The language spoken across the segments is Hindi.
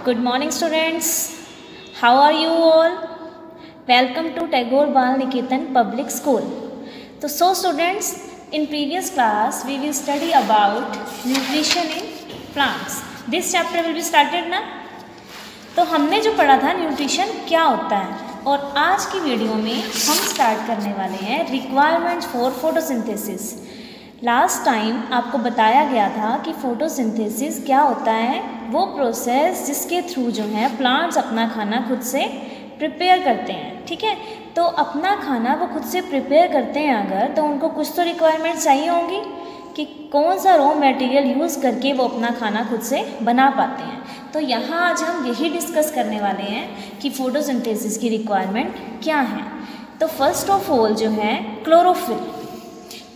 Good morning students. How are you all? Welcome to Tagore Bal Niketan Public School. So students, in previous class we will study about nutrition in plants. This chapter will be started ना. तो हमने जो पढ़ा था न्यूट्रिशन क्या होता है और आज की वीडियो में हम स्टार्ट करने वाले हैं requirements for photosynthesis. Last time आपको बताया गया था कि फोटोसिंथेसिस क्या होता है, वो प्रोसेस जिसके थ्रू जो है प्लांट्स अपना खाना खुद से प्रिपेयर करते हैं। ठीक है, तो अपना खाना वो खुद से प्रिपेयर करते हैं अगर, तो उनको कुछ तो रिक्वायरमेंट चाहिए होंगी कि कौन सा रॉ मटेरियल यूज़ करके वो अपना खाना खुद से बना पाते हैं। तो यहाँ आज हम यही डिस्कस करने वाले हैं कि फोटोसिंथेसिस की रिक्वायरमेंट क्या है। तो फर्स्ट ऑफ ऑल जो है क्लोरोफिल,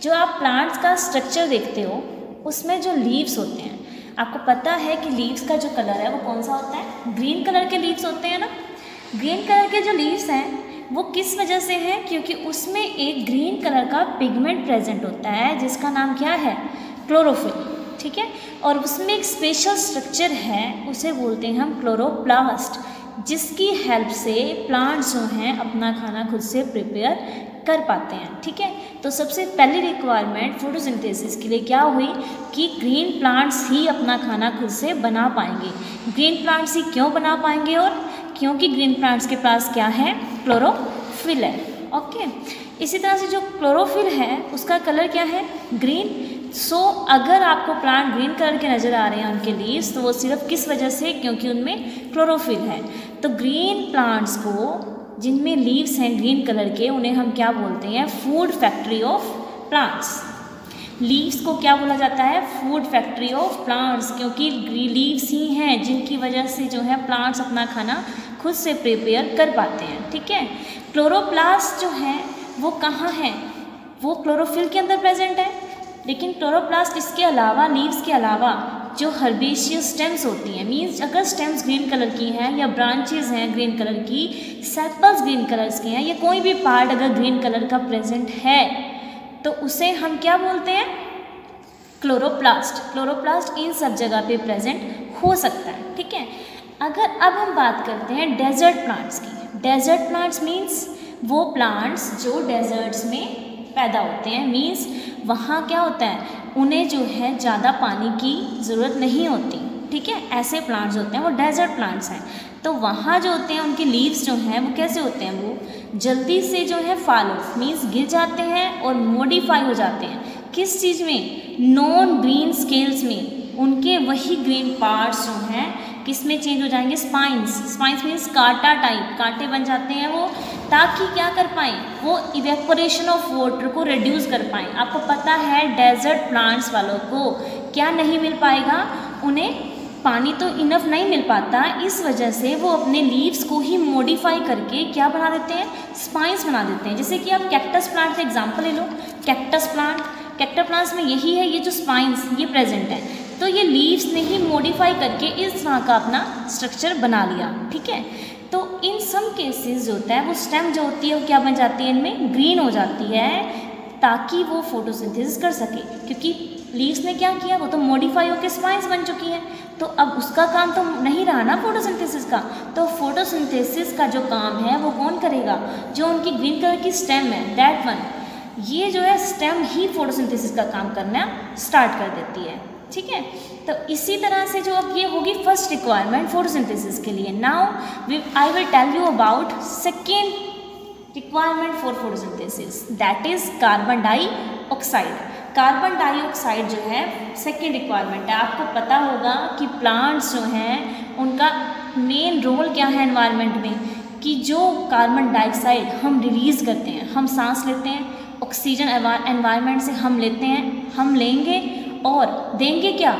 जो आप प्लांट्स का स्ट्रक्चर देखते हो उसमें जो लीव्स होते हैं, आपको पता है कि लीव्स का जो कलर है वो कौन सा होता है, ग्रीन कलर के लीव्स होते हैं ना। ग्रीन कलर के जो लीव्स हैं वो किस वजह से हैं, क्योंकि उसमें एक ग्रीन कलर का पिगमेंट प्रेजेंट होता है जिसका नाम क्या है, क्लोरोफिल। ठीक है, और उसमें एक स्पेशल स्ट्रक्चर है, उसे बोलते हैं हम क्लोरोप्लास्ट, जिसकी हेल्प से प्लांट्स जो हैं अपना खाना खुद से प्रिपेयर कर पाते हैं। ठीक है, तो सबसे पहली रिक्वायरमेंट फोटोसिंथेसिस के लिए क्या हुई कि ग्रीन प्लांट्स ही अपना खाना खुद से बना पाएंगे। ग्रीन प्लांट्स ही क्यों बना पाएंगे, और क्योंकि ग्रीन प्लांट्स के पास क्या है, क्लोरोफिल है। ओके, इसी तरह से जो क्लोरोफिल है उसका कलर क्या है, ग्रीन। सो अगर आपको प्लांट ग्रीन कलर के नज़र आ रहे हैं उनके लीव्स, तो वो सिर्फ किस वजह से, क्योंकि उनमें क्लोरोफिल है। तो ग्रीन प्लांट्स को जिनमें लीव्स हैं ग्रीन कलर के, उन्हें हम क्या बोलते हैं, food factory of plants. Leaves को क्या बोला जाता है, फूड फैक्ट्री ऑफ प्लांट्स, क्योंकि लीव्स ही हैं जिनकी वजह से जो है प्लांट्स अपना खाना खुद से प्रिपेयर कर पाते हैं। ठीक है, क्लोरोप्लास्ट जो है वो कहाँ है, वो क्लोरोफिल के अंदर प्रेजेंट है, लेकिन क्लोरोप्लास्ट इसके अलावा, लीव्स के अलावा जो हर्बेशियस स्टेम्स होती हैं, मीन्स अगर स्टेम्स ग्रीन कलर की हैं या ब्रांचेज हैं ग्रीन कलर की, सेपल्स ग्रीन कलर्स की हैं, या कोई भी पार्ट अगर ग्रीन कलर का प्रेजेंट है तो उसे हम क्या बोलते हैं, क्लोरोप्लास्ट। क्लोरोप्लास्ट इन सब जगह पे प्रेजेंट हो सकता है। ठीक है, अगर अब हम बात करते हैं डेजर्ट प्लांट्स की। डेजर्ट प्लांट्स मीन्स वो प्लांट्स जो डेजर्ट्स में पैदा होते हैं, मीन्स वहाँ क्या होता है, उन्हें जो है ज़्यादा पानी की ज़रूरत नहीं होती। ठीक है, ऐसे प्लांट्स होते हैं, वो डेजर्ट प्लांट्स हैं। तो वहाँ जो होते हैं उनके लीव्स जो हैं वो कैसे होते हैं, वो जल्दी से जो है फॉल ऑफ मीन्स गिर जाते हैं और मॉडिफाई हो जाते हैं। किस चीज़ में, नॉन ग्रीन स्केल्स में, उनके वही ग्रीन पार्ट्स जो हैं किस में चेंज हो जाएंगे, स्पाइंस। स्पाइंस मीन्स कांटा टाइप, कांटे बन जाते हैं वो, ताकि क्या कर पाएँ, वो इवेपोरेशन ऑफ वाटर को रिड्यूस कर पाएँ। आपको पता है डेजर्ट प्लांट्स वालों को क्या नहीं मिल पाएगा, उन्हें पानी तो इनफ नहीं मिल पाता, इस वजह से वो अपने लीव्स को ही मॉडिफाई करके क्या बना देते हैं, स्पाइंस बना देते हैं। जैसे कि आप कैक्टस प्लांट से एग्जांपल ले लो, कैक्टस प्लांट, कैक्टस प्लांट्स में यही है, ये जो स्पाइंस ये प्रेजेंट है, तो ये लीव्स ने ही मॉडिफाई करके इस तरह का अपना स्ट्रक्चर बना लिया। ठीक है, तो इन सम केसेस जो होता है वो स्टेम जो होती है वो क्या बन जाती है, इनमें ग्रीन हो जाती है, ताकि वो फोटोसिंथेसिस कर सके, क्योंकि लीव्स ने क्या किया, वो तो मॉडिफाई होकर स्पाइंस बन चुकी हैं। तो अब उसका काम तो नहीं रहा ना फोटोसिंथेसिस का, तो फोटोसिंथेसिस का जो काम है वो कौन करेगा, जो उनकी ग्रीन कलर की स्टेम है, दैट वन, ये जो है स्टेम ही फोटोसिंथेसिस का काम करना स्टार्ट कर देती है। ठीक है, तो इसी तरह से जो अब ये होगी फर्स्ट रिक्वायरमेंट फोटोसिंथेसिस के लिए। Now I will tell you about second requirement for photosynthesis, that is carbon dioxide. Carbon dioxide जो है सेकेंड रिक्वायरमेंट है। आपको पता होगा कि प्लांट्स जो हैं उनका मेन रोल क्या है एनवायरनमेंट में, कि जो कार्बन डाइऑक्साइड हम रिलीज़ करते हैं, हम सांस लेते हैं, ऑक्सीजन एनवायरनमेंट से हम लेते हैं, हम लेंगे और देंगे क्या,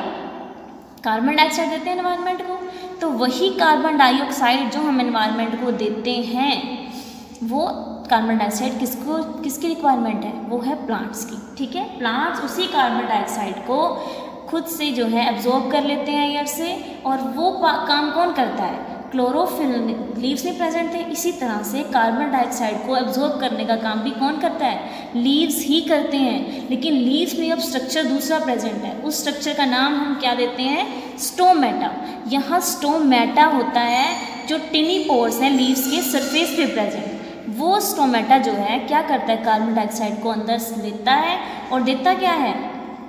कार्बन डाइऑक्साइड देते हैं एनवायरनमेंट को। तो वही कार्बन डाइऑक्साइड जो हम एनवायरनमेंट को देते हैं, वो कार्बन डाइऑक्साइड किसकी रिक्वायरमेंट है, वो है प्लांट्स की। ठीक है, प्लांट्स उसी कार्बन डाइऑक्साइड को खुद से जो है एब्जॉर्ब कर लेते हैं एयर से, और वो काम कौन करता है, क्लोरोफिल लीव्स में प्रेजेंट थे, इसी तरह से कार्बन डाइऑक्साइड को एब्जॉर्ब करने का काम भी कौन करता है, लीव्स ही करते हैं। लेकिन लीव्स में अब स्ट्रक्चर दूसरा प्रेजेंट है, उस स्ट्रक्चर का नाम हम क्या देते हैं, स्टोमेटा। यहाँ स्टोमेटा होता है जो टिनी पोर्स हैं लीव्स के सरफेस पे प्रेजेंट। वो स्टोमेटा जो है क्या करता है, कार्बन डाइऑक्साइड को अंदर लेता है और देता क्या है,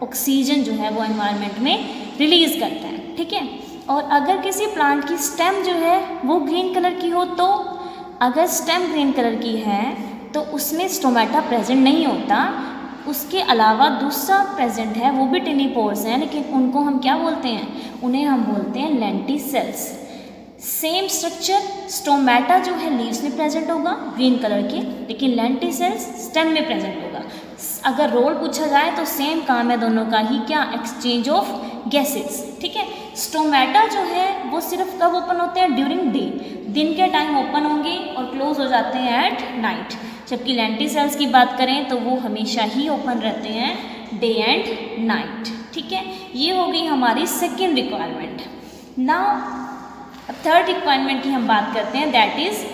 ऑक्सीजन जो है वो एनवायरनमेंट में रिलीज करता है। ठीक है, और अगर किसी प्लांट की स्टेम जो है वो ग्रीन कलर की हो, तो अगर स्टेम ग्रीन कलर की है तो उसमें स्टोमेटा प्रेजेंट नहीं होता। उसके अलावा दूसरा प्रेजेंट है, वो भी टिनी पोर्स हैं, लेकिन उनको हम क्या बोलते हैं, उन्हें हम बोलते हैं लेंटिसेल्स। सेम स्ट्रक्चर, स्टोमेटा जो है लीव्स में प्रेजेंट होगा ग्रीन कलर के, लेकिन लेंटिसेल्स स्टेम में प्रेजेंट होगा। अगर रोल पूछा जाए तो सेम काम है दोनों का ही, क्या, एक्सचेंज ऑफ गैसेस। ठीक है, स्टोमेटा जो है वो सिर्फ कब ओपन होते हैं, ड्यूरिंग डे, दिन के टाइम ओपन होंगे और क्लोज हो जाते हैं एट नाइट। जबकि लेंटिसेल्स की बात करें तो वो हमेशा ही ओपन रहते हैं डे एंड नाइट। ठीक है, ये हो गई हमारी सेकेंड रिक्वायरमेंट। नाउ अब थर्ड रिक्वायरमेंट की हम बात करते हैं, that is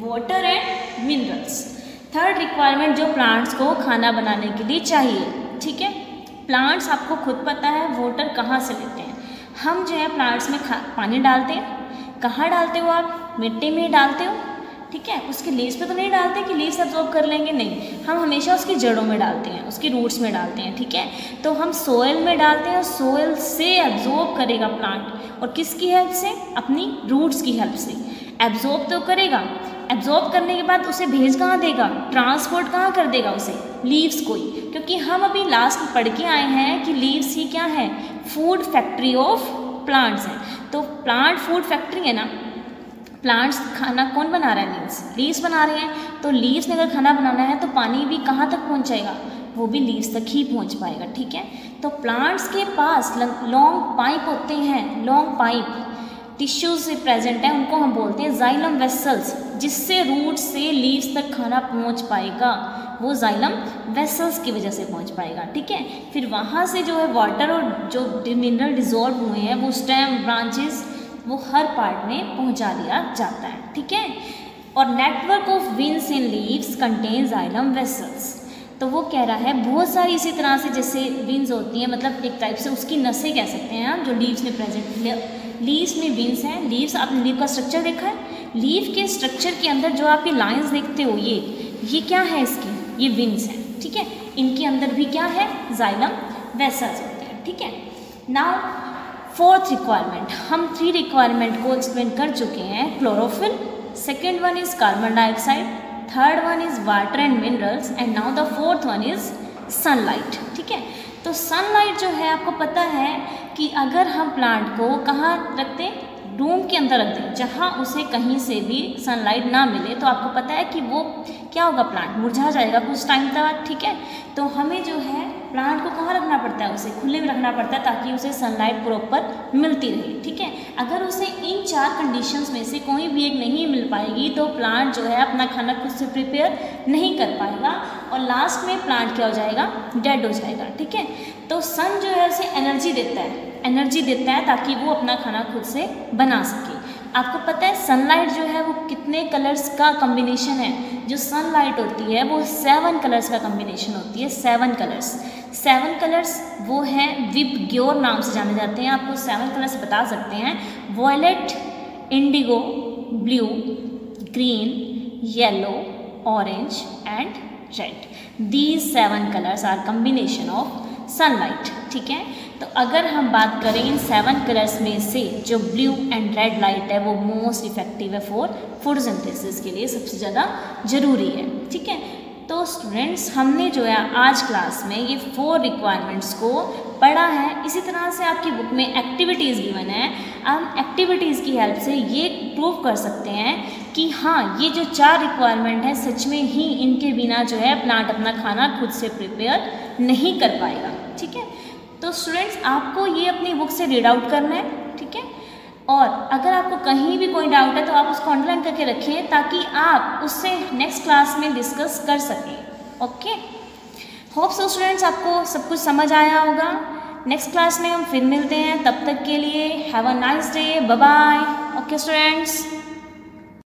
water and minerals. Third requirement जो प्लांट्स को खाना बनाने के लिए चाहिए। ठीक है, प्लांट्स आपको खुद पता है वाटर कहाँ से लेते हैं। हम जो है प्लांट्स में पानी डालते हैं, कहाँ डालते हो आप, मिट्टी में डालते हो। ठीक है, उसके लीव्स पे तो नहीं डालते कि लीव्स एब्जॉर्ब कर लेंगे, नहीं, हम हमेशा उसकी जड़ों में डालते हैं, उसकी रूट्स में डालते हैं। ठीक है, तो हम सोयल में डालते हैं, सोयल से एब्जॉर्ब करेगा प्लांट, और किसकी हेल्प से, अपनी रूट्स की हेल्प से एब्जॉर्ब तो करेगा। एब्जॉर्ब करने के बाद उसे भेज कहाँ देगा, ट्रांसपोर्ट कहाँ कर देगा उसे, लीव्स को ही, क्योंकि हम अभी लास्ट में पढ़ के आए हैं कि लीव्स ही क्या है, फूड फैक्ट्री ऑफ प्लांट्स हैं। तो प्लांट फूड फैक्ट्री है ना, प्लांट्स खाना कौन बना रहा है, लीव्स बना रहे हैं। तो लीव्स ने अगर खाना बनाना है तो पानी भी कहाँ तक पहुँचाएगा, वो भी लीव्स तक ही पहुँच पाएगा। ठीक है, तो प्लांट्स के पास लॉन्ग पाइप होते हैं, लॉन्ग पाइप टिश्यूज से प्रेजेंट है, उनको हम बोलते हैं जाइलम वेसल्स, जिससे रूट से लीव्स तक खाना पहुँच पाएगा, वो जाइलम वेसल्स की वजह से पहुँच पाएगा। ठीक है, फिर वहाँ से जो है वाटर और जो मिनरल डिजॉल्व हुए हैं वो स्टेम, ब्रांचेस, वो हर पार्ट में पहुंचा दिया जाता है। ठीक है, और network of veins in leaves contain xylem vessels. तो वो कह रहा है बहुत सारी इसी तरह से जैसे वेन्स होती हैं, मतलब एक टाइप से उसकी नसें कह सकते हैं आप, जो लीव्स में प्रेजेंट, लीव्स में वेन्स हैं। लीव्स, आपने लीव का स्ट्रक्चर देखा है, लीव के स्ट्रक्चर के अंदर जो आप ये लाइन्स देखते हो, ये क्या है, इसकी ये वेन्स हैं। ठीक है, इनके अंदर भी क्या है, जाइलम वेसल्स होते हैं। ठीक है, नाउ फोर्थ रिक्वायरमेंट, हम 3 रिक्वायरमेंट को एक्सप्लेन कर चुके हैं, chlorophyll, second one is carbon dioxide, third one is water and minerals, and now the fourth one is sunlight. ठीक है, तो सनलाइट जो है आपको पता है कि अगर हम प्लांट को कहाँ रखते हैं, रूम के अंदर रख दें जहाँ उसे कहीं से भी सनलाइट ना मिले, तो आपको पता है कि वो क्या होगा, प्लांट मुरझा जाएगा कुछ टाइम तक। ठीक है, तो हमें जो है प्लांट को कहाँ रखना पड़ता है, उसे खुले में रखना पड़ता है ताकि उसे सनलाइट प्रॉपर मिलती रहे। ठीक है, अगर उसे इन 4 कंडीशंस में से कोई भी एक नहीं मिल पाएगी तो प्लांट जो है अपना खाना खुद से प्रिपेयर नहीं कर पाएगा और लास्ट में प्लांट क्या हो जाएगा, डेड हो जाएगा। ठीक है, तो सन जो है उसे एनर्जी देता है ताकि वो अपना खाना खुद से बना सके। आपको पता है सनलाइट जो है वो कितने कलर्स का कॉम्बिनेशन है, जो सनलाइट होती है वो 7 कलर्स का कॉम्बिनेशन होती है, 7 कलर्स वो हैं विबग्योर नाम से जाने जाते हैं। आपको 7 कलर्स बता सकते हैं, violet, indigo, blue, green, yellow, orange and red. These 7 colours are combination of sunlight. ठीक है, तो अगर हम बात करें इन 7 कलर्स में से जो ब्लू एंड रेड लाइट है वो मोस्ट इफेक्टिव है फॉर फोटोसिंथेसिस के लिए, सबसे ज़्यादा ज़रूरी है। ठीक है, तो स्टूडेंट्स हमने जो है आज क्लास में ये 4 रिक्वायरमेंट्स को पढ़ा है। इसी तरह से आपकी बुक में एक्टिविटीज़ गिवन है, हम एक्टिविटीज़ की हेल्प से ये प्रूव कर सकते हैं कि हाँ, ये जो 4 रिक्वायरमेंट है सच में ही इनके बिना जो है प्लांट अपना खाना खुद से प्रिपेयर नहीं कर पाएगा। ठीक है, तो स्टूडेंट्स आपको ये अपनी बुक से रीड आउट करना है। ठीक है, और अगर आपको कहीं भी कोई डाउट है तो आप उसको अंडरलाइन करके रखें ताकि आप उससे नेक्स्ट क्लास में डिस्कस कर सकें। ओके, होप सो स्टूडेंट्स आपको सब कुछ समझ आया होगा। नेक्स्ट क्लास में हम फिर मिलते हैं, तब तक के लिए have a nice day, bye bye. Okay students.